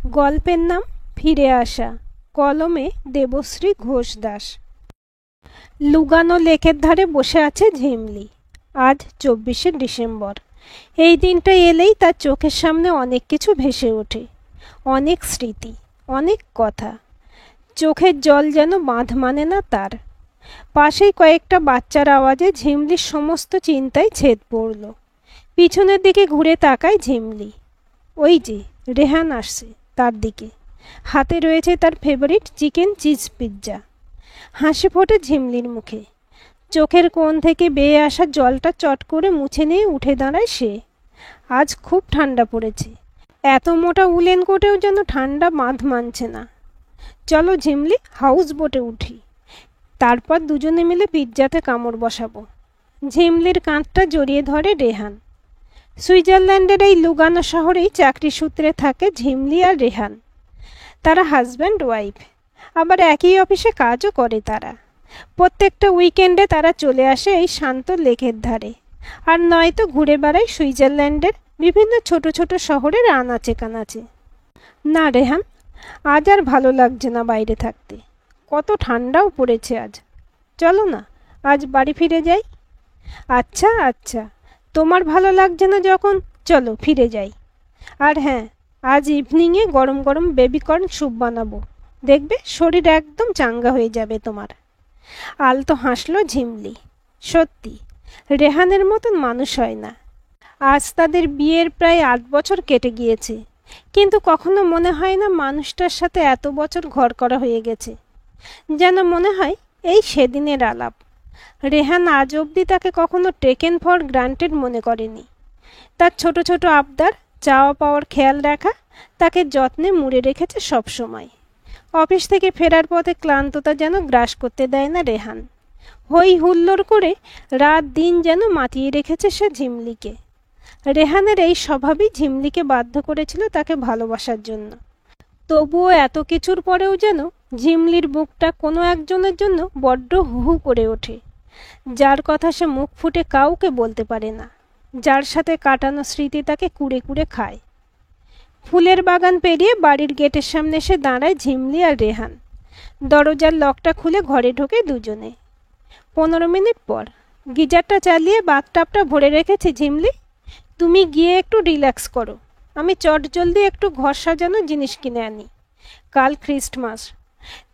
গল্পের নাম ফিরে আসা। কলমে দেবশ্রী ঘোষ দাস। লুগানো লেকের ধারে বসে আছে ঝিমলি। আজ 24শে ডিসেম্বর। এই দিনটা এলেই তার চোখের সামনে অনেক কিছু ভেসে ওঠে, অনেক স্মৃতি, অনেক কথা। চোখের জল যেন বাঁধ মানে না তার। পাশেই কয়েকটা বাচ্চার আওয়াজে ঝিমলির সমস্ত চিন্তায় ছেদ পড়ল। পিছনের দিকে ঘুরে তাকায় ঝিমলি। ওই যে রেহান আসছে তার দিকে। হাতে রয়েছে তার ফেভারিট চিকেন চিজ পিৎজা। হাসি ফোটে ঝিমলির মুখে। চোখের কোণ থেকে বেয়ে আসা জলটা চট করে মুছে নিয়ে উঠে দাঁড়ায় সে। আজ খুব ঠান্ডা পড়েছে। এত মোটা উলেন কোটেও যেন ঠান্ডা বাঁধ মানছে না। চলো ঝিমলি, হাউস বোটে উঠি, তারপর দুজনে মিলে পিৎজাতে কামড় বসাবো। ঝিমলির কাঁধটা জড়িয়ে ধরে রেহান। সুইজারল্যান্ডের এই লুগানো শহরেই চাকরি সূত্রে থাকে ঝিমলি আর রেহান। তারা হাজব্যান্ড ওয়াইফ, আবার একই অফিসে কাজও করে তারা। প্রত্যেকটা উইকেন্ডে তারা চলে আসে এই শান্ত লেকের ধারে, আর নয়তো ঘুরে বেড়ায় সুইজারল্যান্ডের বিভিন্ন ছোট ছোট শহরের আনাচে কানাচে। না রেহান, আজ আর ভালো লাগছে না বাইরে থাকতে। কত ঠান্ডাও পড়েছে আজ। চলো না, আজ বাড়ি ফিরে যাই। আচ্ছা আচ্ছা, তোমার ভালো লাগছে না যখন, চলো ফিরে যাই। আর হ্যাঁ, আজ ইভিনিংয়ে গরম গরম বেবিকর্ন স্যুপ বানাবো, দেখবে শরীর একদম চাঙ্গা হয়ে যাবে তোমার। আলতো হাসলো ঝিমলি। সত্যি, রেহানের মতন মানুষ হয় না। আজ তাদের বিয়ের প্রায় 8 বছর কেটে গিয়েছে, কিন্তু কখনো মনে হয় না মানুষটার সাথে এত বছর ঘর করা হয়ে গেছে। যেন মনে হয় এই সেদিনের আলাপ। রেহান আজ অবধি তাকে কখনো টেকেন ফর গ্রান্টেড মনে করেনি। তার ছোট ছোট আবদার, চাওয়া পাওয়ার খেয়াল রাখা তাকে যত্নে মুড়ে রেখেছে সব সময়। অফিস থেকে ফেরার পথে ক্লান্ততা যেন গ্রাস করতে দেয় না রেহান। হই হুল্লোড় করে রাত দিন যেন মাতিয়ে রেখেছে সে ঝিমলিকে। রেহানের এই স্বভাবই ঝিমলিকে বাধ্য করেছিল তাকে ভালোবাসার জন্য। তবুও এত কিছুর পরেও যেন ঝিমলির বুকটা কোনো একজনের জন্য বড্ড হুহু করে ওঠে, যার কথা সে মুখ ফুটে কাউকে বলতে পারে না, যার সাথে কাটানো স্মৃতি তাকে কুড়ে কুড়ে খায়। ফুলের বাগান পেরিয়ে বাড়ির গেটের সামনে এসে দাঁড়ায় ঝিমলি আর রেহান। দরজার লকটা খুলে ঘরে ঢোকে দুজনে। 15 মিনিট পর। গিজারটা চালিয়ে বাথটাবটা ভরে রেখেছি ঝিমলি, তুমি গিয়ে একটু রিল্যাক্স করো। আমি চটজলদি একটু ঘর সাজানো জিনিস কিনে আনি। কাল খ্রিস্টমাস।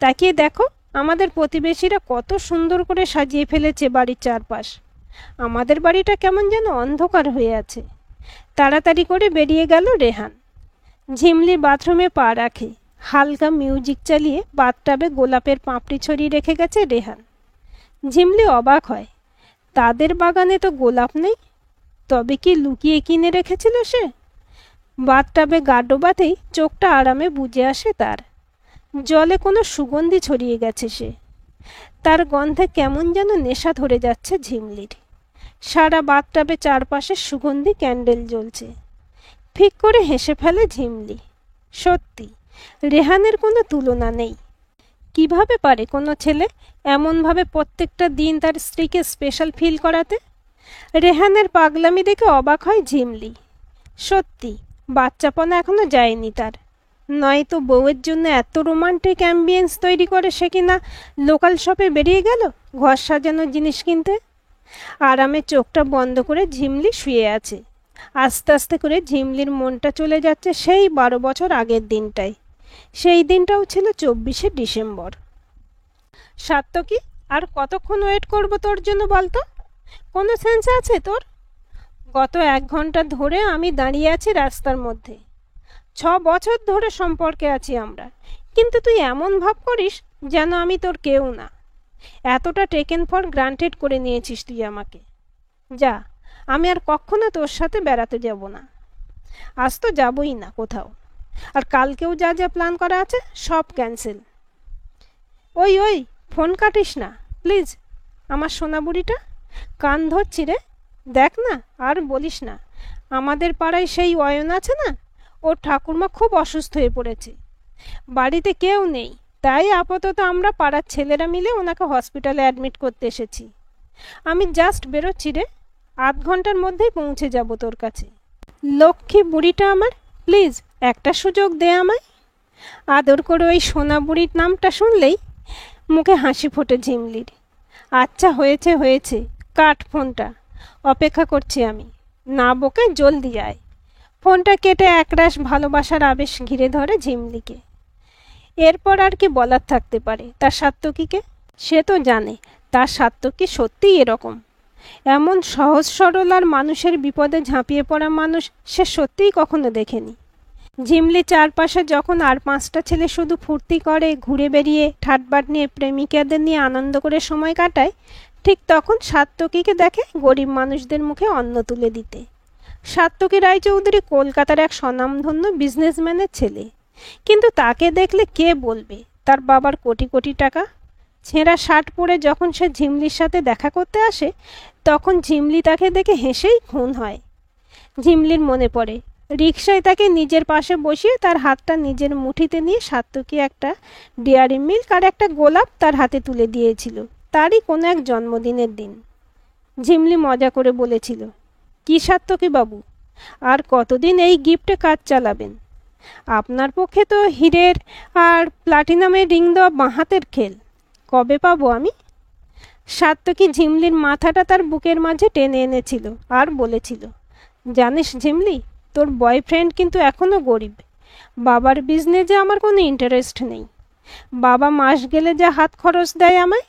তাকিয়ে দেখো আমাদের প্রতিবেশীরা কত সুন্দর করে সাজিয়ে ফেলেছে বাড়ির চারপাশ। আমাদের বাড়িটা কেমন যেন অন্ধকার হয়ে আছে। তাড়াতাড়ি করে বেরিয়ে গেল রেহান। ঝিমলি বাথরুমে পা রাখে। হালকা মিউজিক চালিয়ে বাথটাবে গোলাপের পাপড়ি ছড়িয়ে রেখে গেছে রেহান। ঝিমলি অবাক হয়, তাদের বাগানে তো গোলাপ নেই। তবে কি লুকিয়ে কিনে রেখেছিল সে? বাথটাবে গা ডোবাতেই চোখটা আরামে বুজে আসে তার। জলে কোনো সুগন্ধি ছড়িয়ে গেছে সে। তার গন্ধে কেমন যেন নেশা ধরে যাচ্ছে ঝিমলির। সারা বাথটাবে চারপাশে সুগন্ধি ক্যান্ডেল জ্বলছে। ফিক করে হেসে ফেলে ঝিমলি। সত্যি, রেহানের কোনো তুলনা নেই। কিভাবে পারে কোনো ছেলে এমনভাবে প্রত্যেকটা দিন তার স্ত্রীকে স্পেশাল ফিল করাতে? রেহানের পাগলামি দেখে অবাক হয় ঝিমলি। সত্যি, বাচ্চাপনা এখনো যায়নি তার। নয়তো বউয়ের জন্য এত রোমান্টিক অ্যাম্বিয়েন্স তৈরি করে সে কিনা লোকাল শপে বেরিয়ে গেল ঘর সাজানোর জিনিস কিনতে। আরামে চোখটা বন্ধ করে ঝিমলি শুয়ে আছে। আস্তে আস্তে করে ঝিমলির মনটা চলে যাচ্ছে সেই 12 বছর আগের দিনটায়। সেই দিনটাও ছিল 24শে ডিসেম্বর। সাত্তকী, আর কতক্ষণ ওয়েট করবো তোর জন্য বলতো? কোনো সেন্স আছে তোর? গত 1 ঘন্টা ধরে আমি দাঁড়িয়ে আছি রাস্তার মধ্যে। 6 বছর ধরে সম্পর্কে আছি আমরা, কিন্তু তুই এমন ভাব করিস যেন আমি তোর কেউ না। এতটা টেকেন ফর গ্রান্টেড করে নিয়েছিস তুই আমাকে। যা, আমি আর কখনো তোর সাথে বেড়াতে যাব না। আজ তো যাবই না কোথাও। আর কালকেও যা যা প্ল্যান করা আছে সব ক্যান্সেল। ওই ওই, ফোন কাটিস না প্লিজ। আমার সোনা বুড়িটা, কান ধরছি রে। দেখ না, আর বলিস না। আমাদের পাড়ায় সেই অয়ন আছে না, ওর ঠাকুরমা খুব অসুস্থ হয়ে পড়েছে। বাড়িতে কেউ নেই, তাই আপাতত আমরা পাড়ার ছেলেরা মিলে ওনাকে হসপিটালে অ্যাডমিট করতে এসেছি। আমি জাস্ট বেরোচ্ছি রে, 8 ঘন্টার মধ্যেই পৌঁছে যাব তোর কাছে। লক্ষ্মী বুড়িটা আমার, প্লিজ একটা সুযোগ দে আমায়। আদর করে ওই সোনা বুড়ির নামটা শুনলেই মুখে হাসি ফোটে ঝিমলির। আচ্ছা হয়েছে হয়েছে, কাট ফোনটা, অপেক্ষা করছি আমি, না বকে জলদি আয়। ফোনটা কেটে একরাশ ভালোবাসার আবেশ ঘিরে ধরে ঝিমলিকে। এরপর আর কি বলার থাকতে পারে তার সাত্তকীকে? সে তো জানে তার সাত্তকী সত্যিই এরকম। এমন সহজ সরল আর মানুষের বিপদে ঝাঁপিয়ে পড়া মানুষ সে সত্যিই কখনো দেখেনি। ঝিমলি চারপাশে যখন আর 5টা ছেলে শুধু ফুর্তি করে, ঘুরে বেরিয়ে ঠাটবাট নিয়ে প্রেমিকাদের নিয়ে আনন্দ করে সময় কাটায়, ঠিক তখন সাত্তকীকে দেখে গরিব মানুষদের মুখে অন্ন তুলে দিতে। সাত্তকী রায়চৌধুরী কলকাতার এক স্বনামধন্য বিজনেসম্যানের ছেলে, কিন্তু তাকে দেখলে কে বলবে তার বাবার কোটি কোটি টাকা। ছেঁড়া শার্ট পরে যখন সে ঝিমলির সাথে দেখা করতে আসে, তখন ঝিমলি তাকে দেখে হেসেই খুন হয়। ঝিমলির মনে পড়ে রিকশায় তাকে নিজের পাশে বসিয়ে তার হাতটা নিজের মুঠিতে নিয়ে সাত্তকী একটা ডেয়ারি মিল্ক আর একটা গোলাপ তার হাতে তুলে দিয়েছিল তারই কোনো এক জন্মদিনের দিন। ঝিমলি মজা করে বলেছিল, কি সাত্তকী বাবু, আর কতদিন এই গিফটে কাজ চালাবেন? আপনার পক্ষে তো হীরের আর প্লাটিনামের রিং দেওয়া বাঁ হাতের খেল, কবে পাবো আমি? সাত্তকী ঝিমলির মাথাটা তার বুকের মাঝে টেনে এনেছিল আর বলেছিল, জানিস ঝিমলি, তোর বয়ফ্রেন্ড কিন্তু এখনও গরিব। বাবার বিজনেসে আমার কোনো ইন্টারেস্ট নেই। বাবা মাস গেলে যা হাত খরচ দেয় আমায়,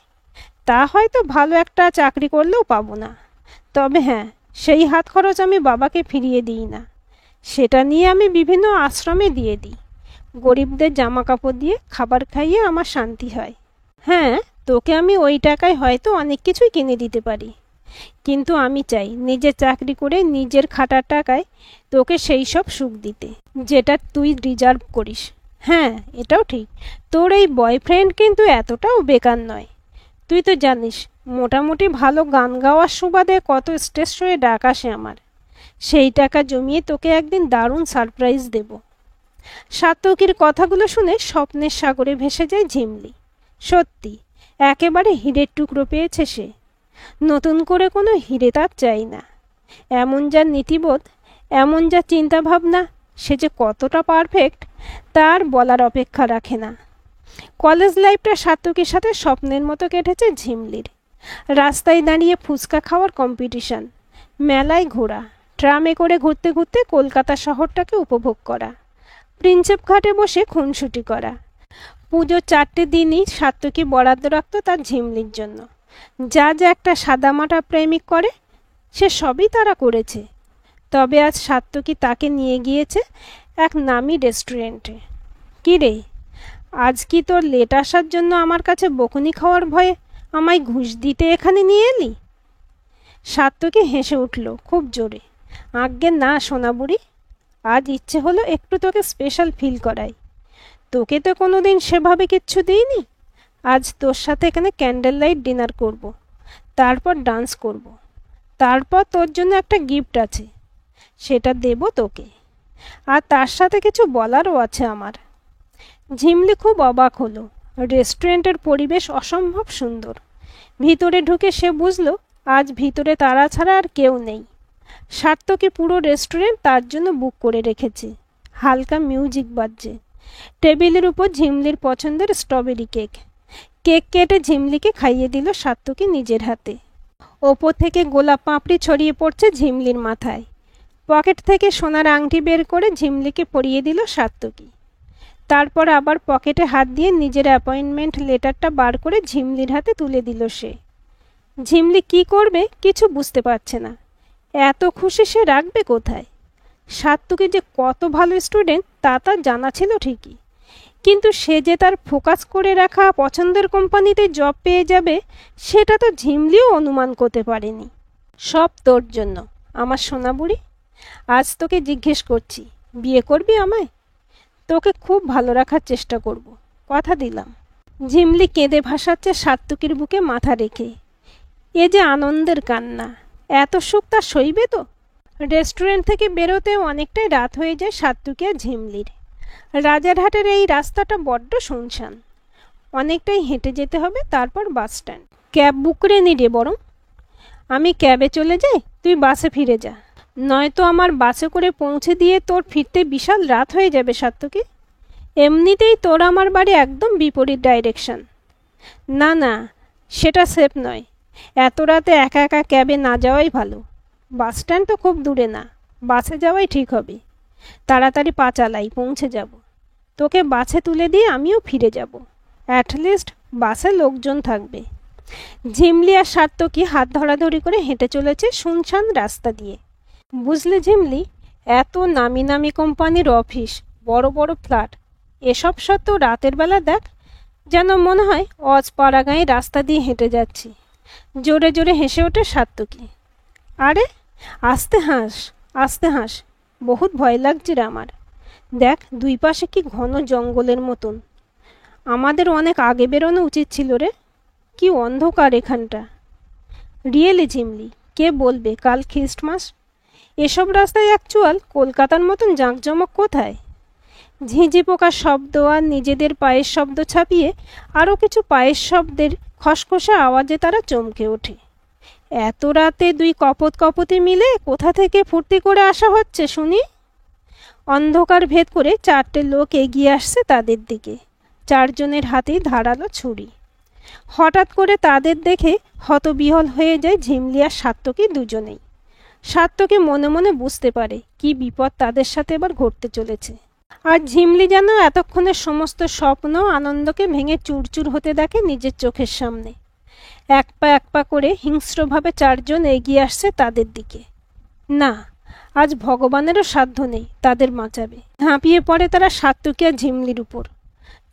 তা হয়তো ভালো একটা চাকরি করলেও পাবো না। তবে হ্যাঁ, সেই হাত খরচ আমি বাবাকে ফিরিয়ে দিই না, সেটা নিয়ে আমি বিভিন্ন আশ্রমে দিয়ে দিই। গরিবদের জামা কাপড় দিয়ে খাবার খাইয়ে আমার শান্তি হয়। হ্যাঁ, তোকে আমি ওই টাকায় হয়তো অনেক কিছুই কিনে দিতে পারি, কিন্তু আমি চাই নিজে চাকরি করে নিজের খাটার টাকায় তোকে সেই সব সুখ দিতে যেটা তুই ডিজার্ভ করিস। হ্যাঁ, এটাও ঠিক, তোর এই বয়ফ্রেন্ড কিন্তু এতটাও বেকার নয়। তুই তো জানিস মোটামুটি ভালো গান গাওয়ার সুবাদে কত স্টেজ শোয়ে ডাক আসে আমার। সেই টাকা জমিয়ে তোকে একদিন দারুণ সারপ্রাইজ দেব। সাত্তকীর কথাগুলো শুনে স্বপ্নের সাগরে ভেসে যায় ঝিমলি। সত্যি একেবারে হীরের টুকরো পেয়েছে সে। নতুন করে কোনো হিরে তার চাই না। এমন যা নীতিবোধ, এমন যা চিন্তাভাবনা, সে যে কতটা পারফেক্ট তার বলার অপেক্ষা রাখে না। কলেজ লাইফটা সাত্তকীর সাথে স্বপ্নের মতো কেটেছে ঝিমলির। রাস্তায় দাঁড়িয়ে ফুচকা খাওয়ার কম্পিটিশন, মেলায় ঘোরা, ট্রামে করে ঘুরতে ঘুরতে কলকাতা শহরটাকে উপভোগ করা, প্রিন্সেপ ঘাটে বসে খুনসুটি করা। পুজোর 4টে দিনই সাত্তকী বরাদ্দ রাখত তার ঝিমলির জন্য। যা যা একটা সাদামাটা প্রেমিক করে সে সবই তারা করেছে। তবে আজ সাত্তকী তাকে নিয়ে গিয়েছে এক নামি রেস্টুরেন্টে। কী রে, আজ কি তোর লেট আসার জন্য আমার কাছে বকুনি খাওয়ার ভয়ে আমায় ঘুষ দিতে এখানে নিয়ে এলি? সাত্তকী হেসে উঠল খুব জোরে। আজ্ঞে না সোনা বুড়ি, আজ ইচ্ছে হলো একটু তোকে স্পেশাল ফিল করাই। তোকে তো কোনোদিন সেভাবে কিচ্ছু দিইনি। আজ তোর সাথে এখানে ক্যান্ডেল লাইট ডিনার করব, তারপর ডান্স করব, তারপর তোর জন্য একটা গিফট আছে, সেটা দেব তোকে, আর তার সাথে কিছু বলারও আছে আমার। ঝিমলি খুব অবাক হলো। রেস্টুরেন্টের পরিবেশ অসম্ভব সুন্দর। ভিতরে ঢুকে সে বুঝল আজ ভিতরে তারা ছাড়া আর কেউ নেই। সাত্তকী পুরো রেস্টুরেন্ট তার জন্য বুক করে রেখেছে। হালকা মিউজিক বাজছে। টেবিলের উপর ঝিমলির পছন্দের স্ট্রবেরি কেক। কেক কেটে ঝিমলিকে খাইয়ে দিল সাত্তকী নিজের হাতে। ওপর থেকে গোলাপ পাপড়ি ছড়িয়ে পড়ছে ঝিমলির মাথায়। পকেট থেকে সোনার আংটি বের করে ঝিমলিকে পরিয়ে দিল সাত্তকী। তারপর আবার পকেটে হাত দিয়ে নিজের অ্যাপয়েন্টমেন্ট লেটারটা বার করে ঝিমলির হাতে তুলে দিল সে। ঝিমলি কি করবে কিছু বুঝতে পারছে না। এত খুশি সে রাখবে কোথায়? সাত্তকী যে কত ভালো স্টুডেন্ট তা তার জানা ছিল ঠিকই, কিন্তু সে যে তার ফোকাস করে রাখা পছন্দের কোম্পানিতে জব পেয়ে যাবে সেটা তো ঝিমলিও অনুমান করতে পারেনি। সব তোর জন্য আমার সোনা বুড়ি। আজ তোকে জিজ্ঞেস করছি, বিয়ে করবি আমায়? তোকে খুব ভালো রাখার চেষ্টা করব, কথা দিলাম। ঝিমলি কেঁদে ভাসাচ্ছে সাত্তকীর বুকে মাথা রেখে। এ যে আনন্দের কান্না, এত সুখ তার সইবে তো? রেস্টুরেন্ট থেকে বেরোতে অনেকটাই রাত হয়ে যায় সাত্তকী আর ঝিমলির। রাজারহাটের এই রাস্তাটা বড্ড শুনশান। অনেকটাই হেঁটে যেতে হবে, তারপর বাস স্ট্যান্ড। ক্যাব বুক করে নি রে বরং। আমি ক্যাবে চলে যাই, তুই বাসে ফিরে যা, নয়তো আমার বাসে করে পৌঁছে দিয়ে তোর ফিরতে বিশাল রাত হয়ে যাবে সাত্তকী। এমনিতেই তোর আমার বাড়ি একদম বিপরীত ডাইরেকশন। না না, সেটা সেফ নয়। এত রাতে একা একা ক্যাবে না যাওয়াই ভালো। বাস স্ট্যান্ড তো খুব দূরে না, বাসে যাওয়াই ঠিক হবে। তাড়াতাড়ি পা চালাই, পৌঁছে যাব। তোকে বাসে তুলে দিয়ে আমিও ফিরে যাব। অ্যাটলিস্ট বাসে লোকজন থাকবে। ঝিমলি আর সার্থকী হাত ধরাধরি করে হেঁটে চলেছে শুনশান রাস্তা দিয়ে। বুঝলে ঝিমলি, এত নামি নামি কোম্পানির অফিস, বড় বড় ফ্ল্যাট, এসব সত্ত্বেও রাতের বেলা দেখ, যেন মনে হয় অজপাড়াগাঁয়ে রাস্তা দিয়ে হেঁটে যাচ্ছি। জোরে জোরে হেসে ওঠে সার্থকী। আরে আস্তে হাস, আস্তে হাস, বহুত ভয় লাগছে রে আমার। দেখ দুই পাশে কি ঘন জঙ্গলের মতন। আমাদের অনেক আগে বেরোনো উচিত ছিল রে। কি অন্ধকার এখানটা। রিয়েলি ঝিমলি, কে বলবে কাল খ্রিস্টমাস? এসব রাস্তায় অ্যাকচুয়াল কলকাতার মতন জাঁকজমক কোথায়? ঝিঁঝি পোকার শব্দ আর নিজেদের পায়ের শব্দ ছাপিয়ে আরও কিছু পায়ের শব্দের খসখসে আওয়াজে তারা চমকে ওঠে। এত রাতে দুই কপত কপতি মিলে কোথা থেকে ফুর্তি করে আসা হচ্ছে শুনি? অন্ধকার ভেদ করে চারটে লোক এগিয়ে আসছে তাদের দিকে, চারজনের হাতেই ধারালো ছুরি। হঠাৎ করে তাদের দেখে হতবিহল হয়ে যায় ঝিমলি আর সার্থকী দুজনেই। সার্থকী মনে মনে বুঝতে পারে কি বিপদ তাদের সাথে এবার ঘটতে চলেছে। আর ঝিমলি যেন এতক্ষণের সমস্ত স্বপ্ন আনন্দকে ভেঙে চুরচুর হতে দেখে নিজের চোখের সামনে। এক পা করে হিংস্রভাবে চারজন এগিয়ে আসছে তাদের দিকে। না, আজ ভগবানেরও সাধ্য নেই তাদের বাঁচাবে। ঝাঁপিয়ে পড়ে তারা সার্থকী আর ঝিমলির উপর।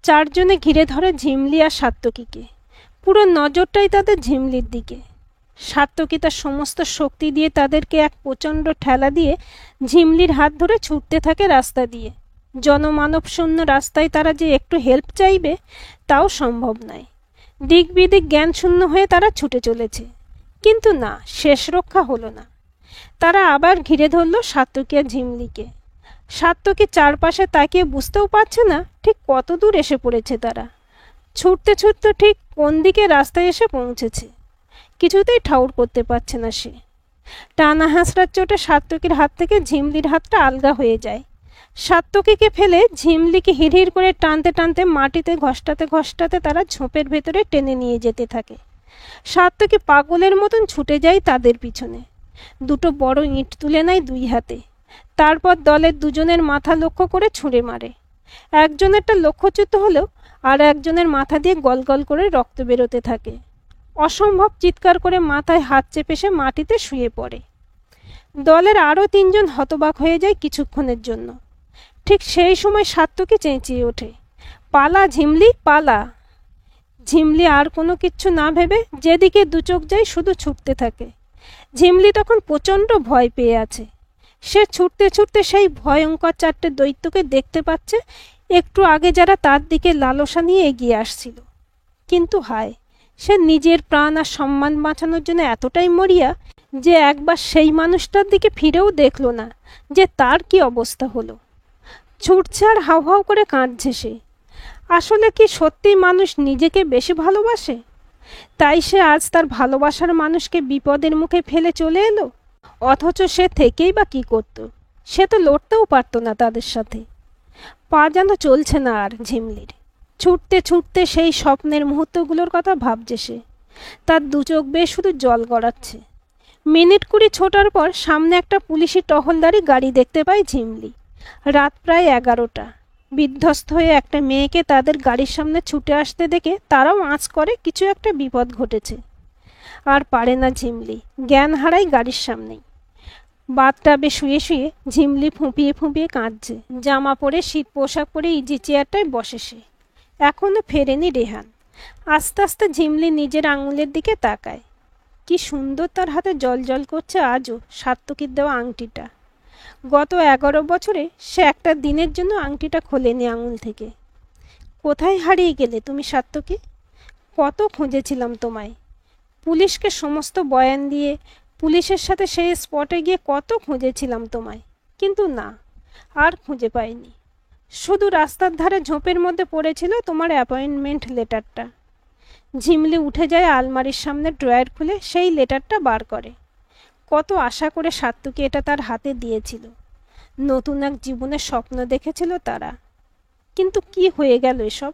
চারজনে ঘিরে ধরে ঝিমলি আর সার্থকীকে। পুরো নজরটাই তাদের ঝিমলির দিকে। সার্থকী তার সমস্ত শক্তি দিয়ে তাদেরকে এক প্রচণ্ড ঠেলা দিয়ে ঝিমলির হাত ধরে ছুটতে থাকে রাস্তা দিয়ে। জনমানব শূন্য রাস্তায় তারা যে একটু হেল্প চাইবে তাও সম্ভব নয়। দিক বিদিক জ্ঞান শূন্য হয়ে তারা ছুটে চলেছে, কিন্তু না, শেষ রক্ষা হলো না। তারা আবার ঘিরে ধরল সার্থকী আর ঝিমলিকে। সার্থকী চারপাশে তাকিয়ে বুঝতেও পারছে না ঠিক কত দূর এসে পড়েছে তারা। ছুটতে ছুটতে ঠিক কোন দিকে রাস্তায় এসে পৌঁছেছে কিছুতেই ঠাউর করতে পারছে না সে। টানা হাঁসড়ার চোটে সার্থকীর হাত থেকে ঝিমলির হাতটা আলগা হয়ে যায়। সার্থকীকে ফেলে ঝিমলিকে হিড়হিড় করে টানতে টানতে মাটিতে ঘষ্টাতে ঘষ্টাতে তারা ঝোপের ভেতরে টেনে নিয়ে যেতে থাকে। সার্থকী পাগলের মতন ছুটে যায় তাদের পিছনে। দুটো বড় ইঁট তুলে নেয় দুই হাতে। তারপর দলের দুজনের মাথা লক্ষ্য করে ছুঁড়ে মারে। একজনেরটা লক্ষ্যচ্যুত হলেও আর একজনের মাথা দিয়ে গল গল করে রক্ত বেরোতে থাকে। অসম্ভব চিৎকার করে মাথায় হাত চেপে সে মাটিতে শুয়ে পড়ে। দলের আরও তিনজন হতবাক হয়ে যায় কিছুক্ষণের জন্য। ঠিক সেই সময় সার্থকী চেঁচিয়ে ওঠে, পালা ঝিমলি পালা। ঝিমলি আর কোনো কিচ্ছু না ভেবে যেদিকে দু চোখ যায় শুধু ছুটতে থাকে। ঝিমলি তখন প্রচণ্ড ভয় পেয়ে আছে। সে ছুটতে ছুটতে সেই ভয়ঙ্কর চারটে দৈত্যকে দেখতে পাচ্ছে একটু আগে যারা তার দিকে লালসা নিয়ে এগিয়ে আসছিল। কিন্তু হায়, সে নিজের প্রাণ আর সম্মান বাঁচানোর জন্য এতটাই মরিয়া যে একবার সেই মানুষটার দিকে ফিরেও দেখল না যে তার কি অবস্থা হলো। ছুটছে আর হাউ হাউ করে কাঁদছে সে। আসলে কি সত্যি মানুষ নিজেকে বেশি ভালোবাসে? তাই সে আজ তার ভালোবাসার মানুষকে বিপদের মুখে ফেলে চলে এলো। অথচ সে থেকেই বা কি করত? সে তো লড়তেও পারত না তাদের সাথে। পা যেন চলছে না আর ঝিমলির। ছুটতে ছুটতে সেই স্বপ্নের মুহূর্তগুলোর কথা ভাবছে সে। তার দু চোখ বেয়ে শুধু জল গড়াচ্ছে। মিনিট 20 ছোটার পর সামনে একটা পুলিশি টহলদারি গাড়ি দেখতে পায় ঝিমলি। রাত প্রায় 11টা। বিধ্বস্ত হয়ে একটা মেয়েকে তাদের গাড়ির সামনে ছুটে আসতে দেখে তারাও আঁচ করে কিছু একটা বিপদ ঘটেছে। আর পারে না ঝিমলি, জ্ঞান হারায় গাড়ির সামনেই। বাথটাবে শুয়ে শুয়ে ঝিমলি ফুঁপিয়ে ফুঁপিয়ে কাঁদছে। জামা পরে শীত পোশাক পরে ইজি চেয়ারটায় বসে সে। এখনো ফেরেনি রেহান। আস্তে আস্তে ঝিমলি নিজের আঙুলের দিকে তাকায়। কি সুন্দর তার হাতে জল জল করছে আজও সার্থকীর দেওয়া আংটিটা। গত 11 বছরে সে একটা দিনের জন্য আংটিটা খোলেনি আঙুল থেকে। কোথায় হারিয়ে গেলে তুমি সার্থকী? কত খুঁজেছিলাম তোমায়। পুলিশকে সমস্ত বয়ান দিয়ে পুলিশের সাথে সেই স্পটে গিয়ে কত খুঁজেছিলাম তোমায়, কিন্তু না, আর খুঁজে পাইনি। শুধু রাস্তার ধারে ঝোপের মধ্যে পড়েছিল তোমার অ্যাপয়েন্টমেন্ট লেটারটা। ঝিমলি উঠে যায় আলমারির সামনে ড্রয়ার খুলে সেই লেটারটা বার করে। কত আশা করে সার্থকী এটা তার হাতে দিয়েছিল। নতুন এক জীবনের স্বপ্ন দেখেছিল তারা। কিন্তু কি হয়ে গেল এসব?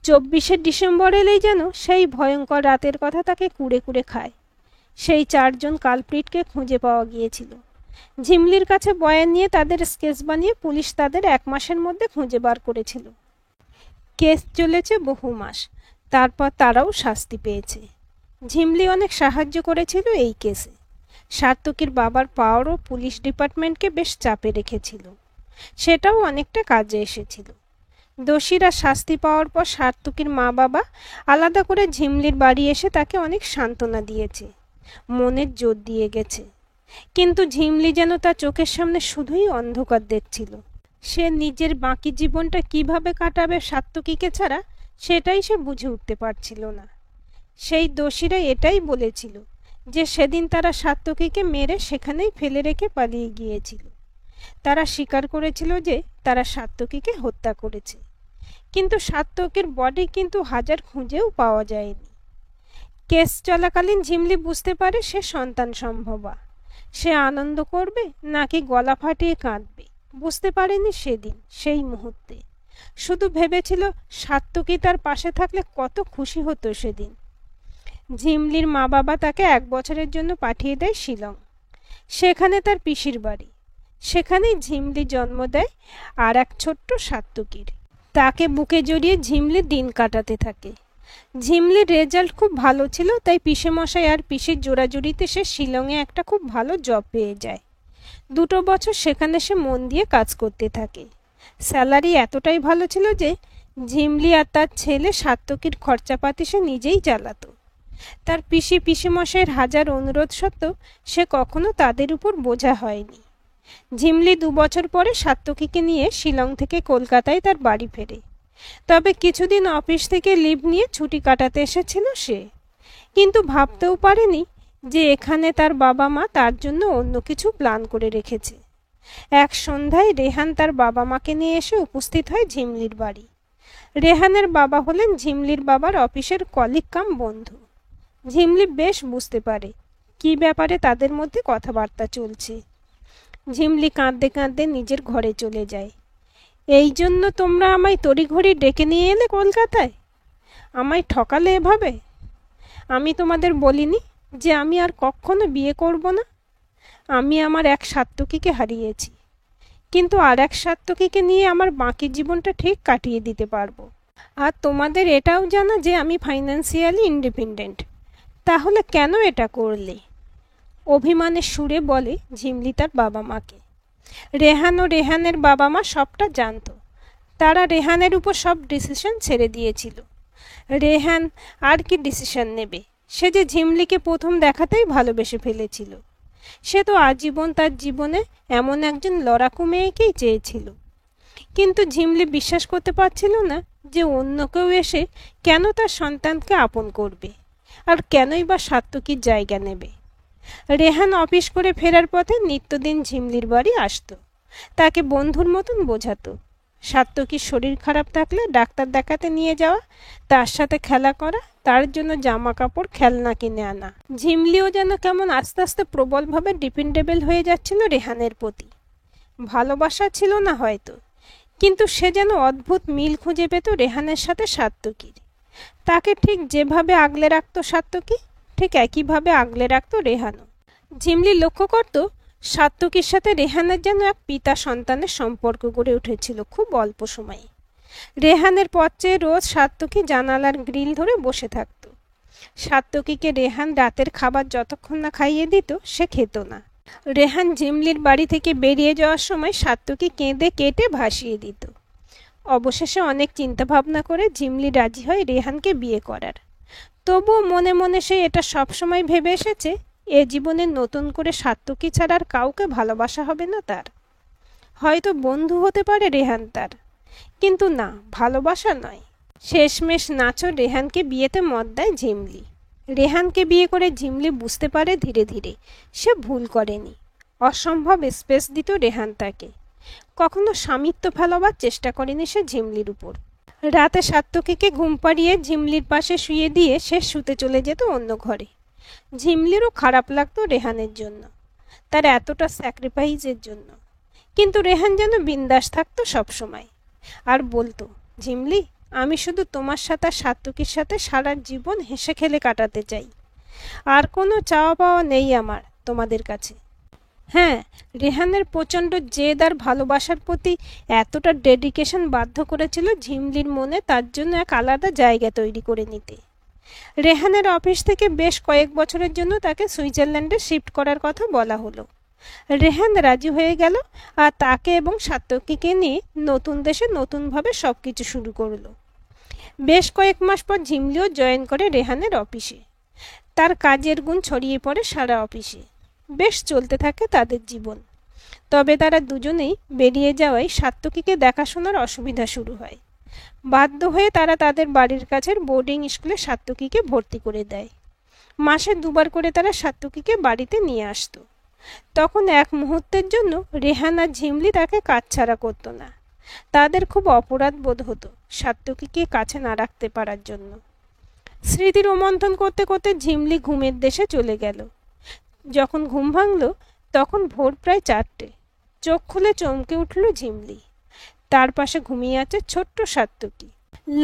24শে ডিসেম্বর এলেই যেন সেই ভয়ঙ্কর রাতের কথা তাকে কুড়ে কুড়ে খায়। সেই 4জন কালপ্রিটকে খুঁজে পাওয়া গিয়েছিল। ঝিমলির কাছে বয়ান নিয়ে তাদের স্কেচ বানিয়ে পুলিশ তাদের 1 মাসের মধ্যে খুঁজে বার করেছিল। কেস চলেছে বহু মাস, তারপর তারাও শাস্তি পেয়েছে। ঝিমলি অনেক সাহায্য করেছিল এই কেসে। সার্থকীর বাবার পাওয়ারও পুলিশ ডিপার্টমেন্টকে বেশ চাপে রেখেছিল, সেটাও অনেকটা কাজে এসেছিল। দোষীরা শাস্তি পাওয়ার পর সার্থকীর মা বাবা আলাদা করে ঝিমলির বাড়ি এসে তাকে অনেক সান্ত্বনা দিয়েছে, মনের জোর দিয়ে গেছে। কিন্তু ঝিমলি যেন তার চোখের সামনে শুধুই অন্ধকার দেখছিল। সে নিজের বাকি জীবনটা কিভাবে কাটাবে সার্থকীকে ছাড়া, সেটাই সে বুঝে উঠতে পারছিল না। সেই দোষীরা এটাই বলেছিল যে সেদিন তারা সার্থকীকে মেরে সেখানেই ফেলে রেখে পালিয়ে গিয়েছিল। তারা স্বীকার করেছিল যে তারা সার্থকীকে হত্যা করেছে, কিন্তু সার্থকীর বডি কিন্তু হাজার খুঁজেও পাওয়া যায়নি। কেস চলাকালীন ঝিমলি বুঝতে পারে সে সন্তান সম্ভবা। সে আনন্দ করবে নাকি গলা ফাটিয়ে কাঁদবে বুঝতে পারেনি সেদিন, সেই মুহূর্তে। শুধু ভেবেছিল সার্থকী তার পাশে থাকলে কত খুশি হতো সেদিন। ঝিমলির মা বাবা তাকে 1 বছরের জন্য পাঠিয়ে দেয় শিলং। সেখানে তার পিসির বাড়ি। সেখানেই ঝিমলি জন্ম দেয় আর এক ছোট্ট সার্থকীর। তাকে বুকে জড়িয়ে ঝিমলি দিন কাটাতে থাকে। ঝিমলির রেজাল্ট খুব ভালো ছিল, তাই পিসেমশাই আর পিসির জোড়াজুড়িতে সে শিলংয়ে একটা খুব ভালো জব পেয়ে যায়। 2 বছর সেখানে সে মন দিয়ে কাজ করতে থাকে। স্যালারি এতটাই ভালো ছিল যে ঝিমলি আর তার ছেলে সার্থকীর খরচাপাতি সে নিজেই চালাতো। তার পিসেমশাইয়ের হাজার অনুরোধ সত্ত্বেও সে কখনো তাদের উপর বোঝা হয়নি। ঝিমলি 2 বছর পরে সার্থকীকে নিয়ে শিলং থেকে কলকাতায় তার বাড়ি ফেরে। তবে কিছুদিন অফিস থেকে লিভ নিয়ে ছুটি কাটাতে এসেছিল সে, কিন্তু ভাবতেও পারেনি যে এখানে তার বাবা মা তার জন্য অন্য কিছু প্ল্যান করে রেখেছে। এক সন্ধ্যায় রেহান তার বাবা মাকে নিয়ে এসে উপস্থিত হয় ঝিমলির বাড়ি। রেহানের বাবা হলেন ঝিমলির বাবার অফিসের কলিগ কাম বন্ধু। ঝিমলি বেশ বুঝতে পারে কি ব্যাপারে তাদের মধ্যে কথাবার্তা চলছে। ঝিমলি কাঁদতে কাঁদতে নিজের ঘরে চলে যায়। এই জন্য তোমরা আমায় তড়িঘড়ি ডেকে নিয়ে এলে কলকাতায়? আমায় ঠকালে এভাবে? আমি তোমাদের বলিনি যে আমি আর কখনো বিয়ে করব না? আমি আমার এক সার্থকীকে হারিয়েছি, কিন্তু আর এক সার্থকীকে নিয়ে আমার বাকি জীবনটা ঠিক কাটিয়ে দিতে পারবো। আর তোমাদের এটাও জানা যে আমি ফাইন্যান্সিয়ালি ইন্ডিপেন্ডেন্ট। তাহলে কেন এটা করলে? অভিমানের সুরে বলে ঝিমলি তার বাবা মাকে। রেহান ও রেহানের বাবা মা সবটা জানত। তারা রেহানের উপর সব ডিসিশন ছেড়ে দিয়েছিল। রেহান আর কি ডিসিশন নেবে? সে যে ঝিমলিকে প্রথম দেখাতেই ভালোবেসে ফেলেছিল। সে তো আজীবন তার জীবনে এমন একজন লড়াকু মেয়েকেই চেয়েছিল। কিন্তু ঝিমলি বিশ্বাস করতে পারছিল না যে অন্য কেউ এসে কেন তার সন্তানকে আপন করবে, আর কেনই বা সার্থকীর জায়গা নেবে। রেহান অফিস করে ফেরার পথে নিত্যদিন ঝিমলির বাড়ি আসতো। তাকে বন্ধুর মতন বোঝাতো। সার্থকীর শরীর খারাপ থাকলে ডাক্তার দেখাতে নিয়ে যাওয়া, তার সাথে খেলা করা, তার জন্য জামা কাপড় খেলনা কিনে আনা। ঝিমলিও যেন কেমন আস্তে আস্তে প্রবলভাবে ডিপেন্ডেবল হয়ে যাচ্ছিল রেহানের প্রতি। ভালোবাসা ছিল না হয়তো, কিন্তু সে যেন অদ্ভুত মিল খুঁজে পেত রেহানের সাথে সার্থকীর। তাকে ঠিক যেভাবে আগলে রাখত সার্থকী, ঠিক একইভাবে আগলে রাখত রেহানও। ঝিমলি লক্ষ্য করত সার্থকীর সাথে রেহানের যেন এক পিতা সন্তানের সম্পর্ক গড়ে উঠেছিল খুব অল্প সময়ে। রেহানের পথ চেয়ে রোজ সার্থকী জানালার গ্রিল ধরে বসে থাকত। সার্থকীকে রেহান রাতের খাবার যতক্ষণ না খাইয়ে দিত সে খেত না। রেহান ঝিমলির বাড়ি থেকে বেরিয়ে যাওয়ার সময় সার্থকী কেঁদে কেটে ভাসিয়ে দিত। অবশেষে অনেক চিন্তা ভাবনা করে ঝিমলি রাজি হয় রেহানকে বিয়ে করার। তবুও মনে মনে সে এটা সবসময় ভেবে এসেছে এ জীবনে নতুন করে সার্থকী ছাড়া আর কাউকে ভালোবাসা হবে না তার। হয়তো বন্ধু হতে পারে রেহান তার, কিন্তু না, ভালোবাসা নয়। শেষমেশ নাচো রেহানকে বিয়েতে মত দেয় ঝিমলি। রেহানকে বিয়ে করে ঝিমলি বুঝতে পারে ধীরে ধীরে সে ভুল করেনি। অসম্ভব স্পেস দিত রেহান তাকে। কখনো স্বামিত্ব ফেলাবার চেষ্টা করেনি সে ঝিমলির উপর। রাতে সার্থকীকে ঘুম পাড়িয়ে ঝিমলির পাশে শুয়ে দিয়ে সে শুতে চলে যেত অন্য ঘরে। ঝিমলিরও খারাপ লাগতো রেহানের জন্য, তার এতটা স্যাক্রিফাইসের জন্য। কিন্তু রেহান যেন বিন্দাস থাকতো সবসময়। আর বলতো, ঝিমলি, আমি শুধু তোমার সাথে আর সাত্তকীর সাথে সারা জীবন হেসে খেলে কাটাতে চাই, আর কোনো চাওয়া পাওয়া নেই আমার তোমাদের কাছে। হ্যাঁ, রেহানের প্রচণ্ড জেদ আর ভালোবাসার প্রতি এতটা ডেডিকেশন বাধ্য করেছিল ঝিমলির মনে তার জন্য এক আলাদা জায়গা তৈরি করে নিতে। রেহানের অফিস থেকে বেশ কয়েক বছরের জন্য তাকে সুইজারল্যান্ডে শিফট করার কথা বলা হলো। রেহান রাজি হয়ে গেল আর তাকে এবং সাত্তকীকে নিয়ে নতুন দেশে নতুনভাবে সব কিছু শুরু করলো। বেশ কয়েক মাস পর ঝিমলিও জয়েন করে রেহানের অফিসে। তার কাজের গুণ ছড়িয়ে পড়ে সারা অফিসে। বেশ চলতে থাকে তাদের জীবন। তবে তারা দুজনেই বেরিয়ে যাওয়ায় সাত্তকীকে দেখাশোনার অসুবিধা শুরু হয়। বাধ্য হয়ে তারা তাদের বাড়ির কাছের বোর্ডিং স্কুলে সাত্তকীকে ভর্তি করে দেয়। মাসে 2 বার করে তারা সাত্তকীকে বাড়িতে নিয়ে আসতো। তখন এক মুহূর্তের জন্য রেহান আর ঝিমলি তাকে কাছছাড়া করতো না। তাদের খুব অপরাধ বোধ হতো সাত্তকীকে কাছে না রাখতে পারার জন্য। স্মৃতি রোমন্থন করতে করতে ঝিমলি ঘুমের দেশে চলে গেল। যখন ঘুম ভাঙল তখন ভোর প্রায় 4টে। চোখ খুলে চমকে উঠল ঝিমলি। তার পাশে ঘুমিয়ে আছে ছোট্ট সাত্তকী।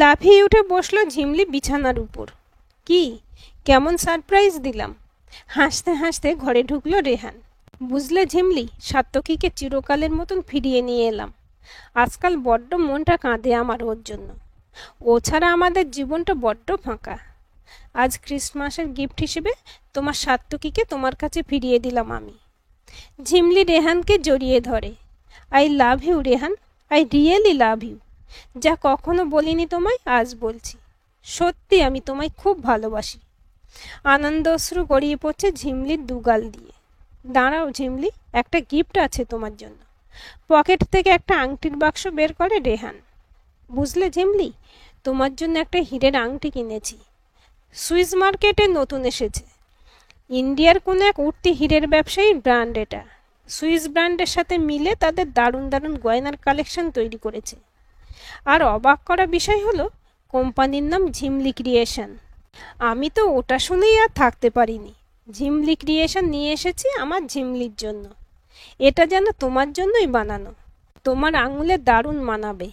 লাফিয়ে উঠে বসলো ঝিমলি বিছানার উপর। কি কেমন সারপ্রাইজ দিলাম! হাসতে হাসতে ঘরে ঢুকলো রেহান। বুঝলে ঝিমলি, সাত্তকীকে চিরকালের মতন ফিরিয়ে নিয়ে এলাম। আজকাল বড্ড মনটা কাঁদে আমার ওর জন্য। ও ছাড়া আমাদের জীবনটা বড্ড ফাঁকা। আজ ক্রিসমাসের গিফট হিসেবে তোমার সাত্তকীকে তোমার কাছে ফিরিয়ে দিলাম আমি। ঝিমলি রেহানকে জড়িয়ে ধরে। I love you Rehan, I really love you. যা কখনো বলিনি তোমায় আজ বলছি। সত্যি আমি তোমায় খুব ভালোবাসি। আনন্দ অশ্রু গড়িয়ে পড়ছে ঝিমলির দুগাল দিয়ে। দাঁড়াও ঝিমলি, একটা গিফট আছে তোমার জন্য। পকেট থেকে একটা আংটির বাক্স বের করে রেহান। বুঝলে ঝিমলি, তোমার জন্য একটা হীরের আংটি কিনেছি। সুইস মার্কেটে নতুন এসেছে। ইন্ডিয়ার কোনো এক উঠতি হীরের ব্যবসায়ীর ব্র্যান্ড এটা। সুইস ব্র্যান্ডের সাথে মিলে তাদের দারুণ দারুণ গয়নার কালেকশন তৈরি করেছে। আর অবাক করা বিষয় হলো, কোম্পানির নাম ঝিমলি ক্রিয়েশন। আমি তো ওটা শুনেই আর থাকতে পারিনি। ঝিমলি ক্রিয়েশন নিয়ে এসেছি আমার ঝিমলির জন্য। এটা যেন তোমার জন্যই বানানো। তোমার আঙুলে দারুণ মানাবে।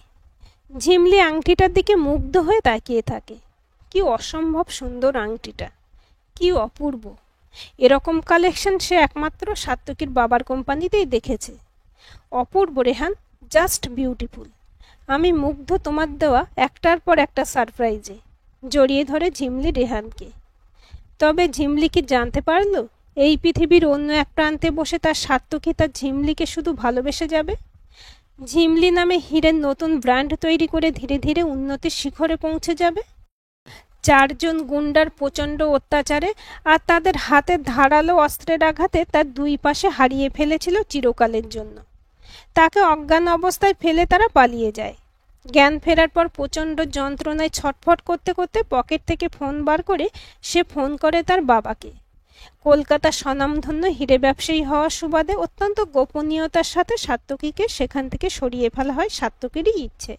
ঝিমলি আংটিটার দিকে মুগ্ধ হয়ে তাকিয়ে থাকে। কি অসম্ভব সুন্দর আংটিটা, কি অপূর্ব! এরকম কালেকশন সে একমাত্র সাত্তকীর বাবার কোম্পানিতেই দেখেছে। অপূর্ব রেহান, জাস্ট বিউটিফুল। আমি মুগ্ধ তোমার দেওয়া একটার পর একটা সারপ্রাইজে। জড়িয়ে ধরে ঝিমলি রেহানকে। তবে ঝিমলি কি জানতে পারলো এই পৃথিবীর অন্য এক প্রান্তে বসে তার সাত্তকী তার ঝিমলিকে শুধু ভালোবেসে যাবে? ঝিমলি নামে হীরের নতুন ব্র্যান্ড তৈরি করে ধীরে ধীরে উন্নতির শিখরে পৌঁছে যাবে। 4 জন গুন্ডার প্রচণ্ড অত্যাচারে আর তাদের হাতে ধারালো অস্ত্রের আঘাতে তার 2 পাশে হারিয়ে ফেলেছিল চিরকালের জন্য। তাকে অজ্ঞান অবস্থায় ফেলে তারা পালিয়ে যায়। জ্ঞান ফেরার পর প্রচণ্ড যন্ত্রণায় ছটফট করতে করতে পকেট থেকে ফোন বার করে সে ফোন করে তার বাবাকে। কলকাতার স্বনামধন্য হীরে ব্যবসায়ী হওয়ার সুবাদে অত্যন্ত গোপনীয়তার সাথে সাত্তকীকে সেখান থেকে সরিয়ে ফেলা হয় সাত্তকীরই ইচ্ছে।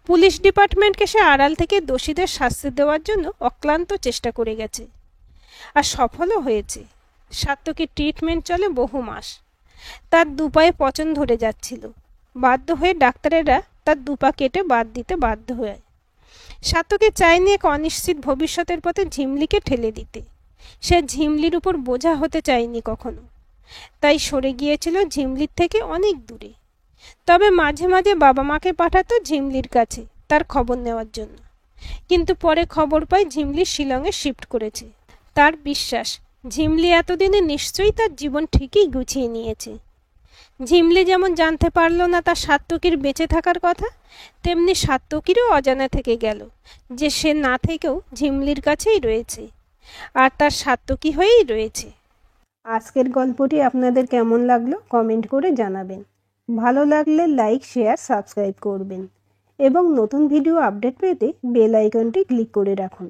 পুলিশ ডিপার্টমেন্টকে সে আড়াল থেকে দোষীদের শাস্তি দেওয়ার জন্য অক্লান্ত চেষ্টা করে গেছে, আর সফলও হয়েছে। সাত্তকীর ট্রিটমেন্ট চলে বহু মাস। তার 2 পায়ে পচন ধরে যাচ্ছিল। বাধ্য হয়ে ডাক্তারেরা তার 2 পা কেটে বাদ দিতে বাধ্য হয়। সাত্তকী চায়নি এক অনিশ্চিত ভবিষ্যতের পথে ঝিমলিকে ঠেলে দিতে। সে ঝিমলির উপর বোঝা হতে চায়নি কখনো। তাই সরে গিয়েছিল ঝিমলির থেকে অনেক দূরে। তবে মাঝে মাঝে বাবা মাকে পাঠাতো ঝিমলির কাছে তার খবর নেওয়ার জন্য। কিন্তু পরে খবর পায় ঝিমলি শিলংয়ে শিফট করেছে। তার বিশ্বাস, ঝিমলি এতদিনে নিশ্চয়ই তার জীবন ঠিকই গুছিয়ে নিয়েছে। ঝিমলি যেমন জানতে পারল না তার সাত্তকীর বেঁচে থাকার কথা, তেমনি সাত্তকীরও অজানা থেকে গেল যে সে না থেকেও ঝিমলির কাছেই রয়েছে, আর তার সাত্তকী হয়েই রয়েছে। আজকের গল্পটি আপনাদের কেমন লাগলো কমেন্ট করে জানাবেন। ভালো লাগলে লাইক, শেয়ার, সাবস্ক্রাইব করবেন এবং নতুন ভিডিও আপডেট পেতে বেল আইকনটি ক্লিক করে রাখুন।